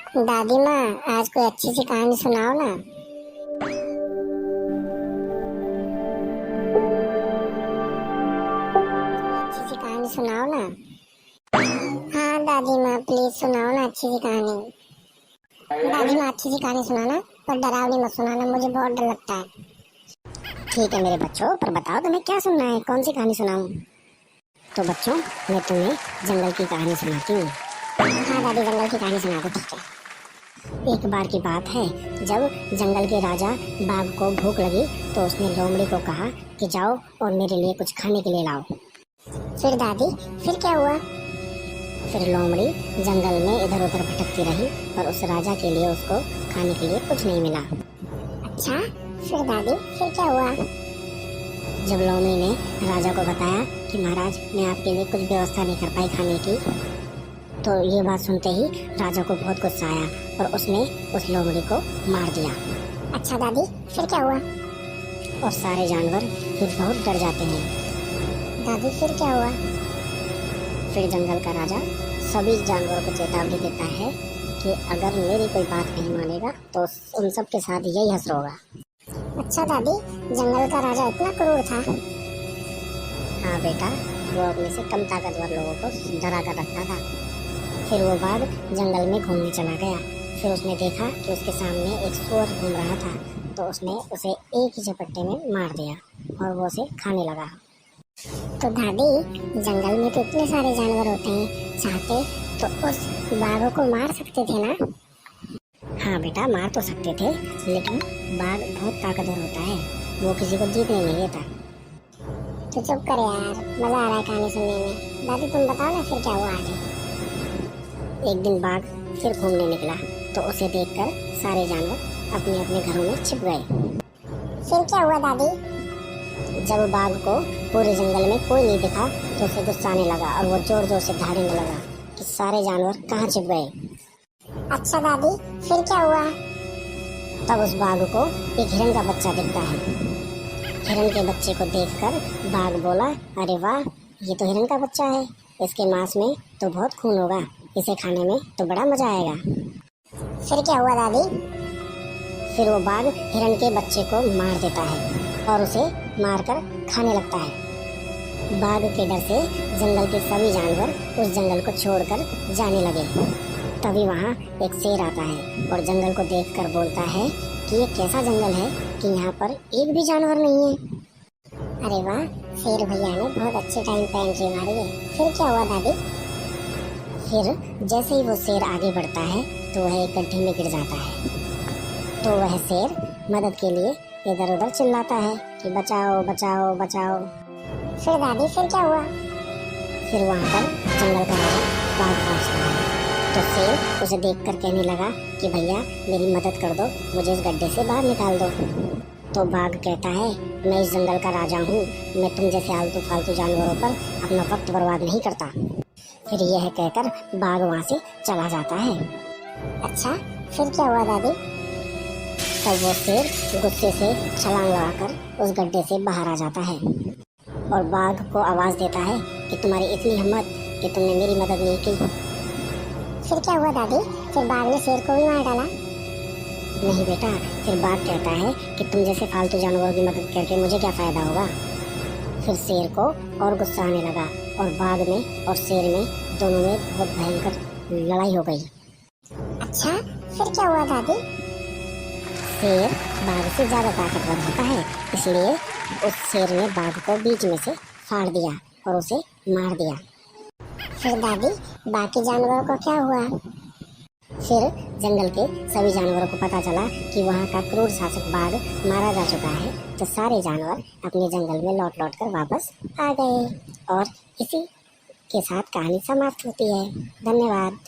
दादी माँ, आज कोई अच्छी सी कहानी सुनाओ ना। अच्छी सी कहानी सुनाओ ना। हाँ दादी माँ, प्लीज सुनाओ ना अच्छी सी कहानी। दादी माँ, अच्छी सी कहानी सुनाना, पर डरावनी मत सुनाना, मुझे बहुत डर लगता है। ठीक है मेरे बच्चों, पर बताओ तुम्हें क्या सुनना है, कौन सी कहानी सुनाऊं? तो बच्चों, मैं तुम्हें जंगल की कहानी सुनाती हूँ। हाँ दादी, जंगल की कहानी सुना दो, ठीक है। एक बार की बात है, जब जंगल के राजा बाघ को भूख लगी तो उसने लोमड़ी को कहा कि जाओ और मेरे लिए कुछ खाने के लिए लाओ। फिर दादी, फिर क्या हुआ? फिर लोमड़ी जंगल में इधर उधर भटकती रही और उस राजा के लिए उसको खाने के लिए कुछ नहीं मिला। अच्छा, फिर दादी, फिर क्या हुआ? जब लोमड़ी ने राजा को बताया कि महाराज, मैं आपके लिए कुछ व्यवस्था नहीं कर पाई खाने की, तो ये बात सुनते ही राजा को बहुत गुस्सा आया और उसने उस लोमड़ी को मार दिया। अच्छा दादी, फिर क्या हुआ? और सारे जानवर फिर बहुत डर जाते हैं। दादी, फिर क्या हुआ? फिर जंगल का राजा सभी जानवरों को चेतावनी देता है कि अगर मेरी कोई बात नहीं मानेगा तो उन सब के साथ यही हश्र होगा। अच्छा दादी, जंगल का राजा इतना क्रूर था? हाँ बेटा, वो अपने से कम ताकतवर लोगों को डरा कर रखता था। फिर वो बाघ जंगल में घूमने चला गया। फिर उसने देखा कि उसके सामने एक सुअर घूम रहा था, तो उसने उसे एक ही झपट्टे में मार दिया और वो उसे खाने लगा। तो दादी, जंगल में तो इतने सारे जानवर होते हैं, चाहते तो उस बाघ को मार सकते थे ना? हाँ बेटा, मार तो सकते थे, लेकिन बाघ बहुत ताकतवर होता है, वो किसी को जीतने नहीं देता। तो चुप कर यार, मजा आ रहा है कहानी सुनने में। दादी तुम बताओ ना, फिर क्या हुआ आगे? एक दिन बाघ फिर घूमने निकला तो उसे देखकर सारे जानवर अपने अपने घरों में छिप गए। फिर क्या हुआ दादी? जब बाघ को पूरे जंगल में कोई नहीं दिखा तो उसे गुस्सा आने लगा और वो जोर जोर से दहाड़ने लगा कि सारे जानवर कहाँ छिप गए। अच्छा दादी, फिर क्या हुआ? तब उस बाघ को एक हिरन का बच्चा दिखता है। हिरन के बच्चे को देखकर बाघ बोला, अरे वाह, ये तो हिरन का बच्चा है, इसके मांस में तो बहुत खून होगा, इसे खाने में तो बड़ा मजा आएगा। फिर क्या हुआ दादी? फिर वो बाघ हिरन के बच्चे को मार देता है और उसे मारकर खाने लगता है। बाघ के डर से जंगल के सभी जानवर उस जंगल को छोड़कर जाने लगे। तभी वहाँ एक शेर आता है और जंगल को देखकर बोलता है कि ये कैसा जंगल है कि यहाँ पर एक भी जानवर नहीं है। अरे वाह, शेर भैया ने बहुत अच्छे टाइम पे एंट्री मारी है। फिर क्या हुआ दादी? फिर जैसे ही वो शेर आगे बढ़ता है तो वह एक गड्ढे में गिर जाता है। तो वह शेर मदद के लिए इधर उधर चिल्लाता है कि बचाओ बचाओ बचाओ। फिर दादी, फिर क्या हुआ? फिर वहाँ पर जंगल का राजा बाघ पहुँचता है तो शेर उसे देखकर कहने लगा कि भैया, मेरी मदद कर दो, मुझे इस गड्ढे से बाहर निकाल दो। तो बाघ कहता है, मैं इस जंगल का राजा हूँ, मैं तुम जैसे आलतू फालतू जानवरों पर अपना वक्त बर्बाद नहीं करता। फिर यह कहकर बाघ वहाँ से चला जाता है। अच्छा, फिर क्या हुआ दादी? तब वो शेर गुस्से से छलांग लगाकर उस गड्ढे से बाहर आ जाता है और बाघ को आवाज देता है कि तुम्हारी इतनी हिम्मत कि तुमने मेरी मदद नहीं की। फिर क्या हुआ दादी? फिर बाघ ने शेर को भी मार डाला? नहीं बेटा, फिर बाघ कहता है कि तुम जैसे फालतू जानवरों की मदद करके मुझे क्या फायदा होगा। फिर शेर को और गुस्सा आने लगा और बाघ में और शेर में दोनों में बहुत भयंकर लड़ाई हो गई। अच्छा, फिर क्या हुआ दादी? शेर बाघ से ज्यादा ताकतवर होता है, इसलिए उस शेर ने बाघ को बीच में से फाड़ दिया और उसे मार दिया। फिर दादी, बाकी जानवरों को क्या हुआ? फिर जंगल के सभी जानवरों को पता चला कि वहाँ का क्रूर शासक बाघ मारा जा चुका है, तो सारे जानवर अपने जंगल में लौट लौट कर वापस आ गए। और इसी के साथ कहानी समाप्त होती है। धन्यवाद।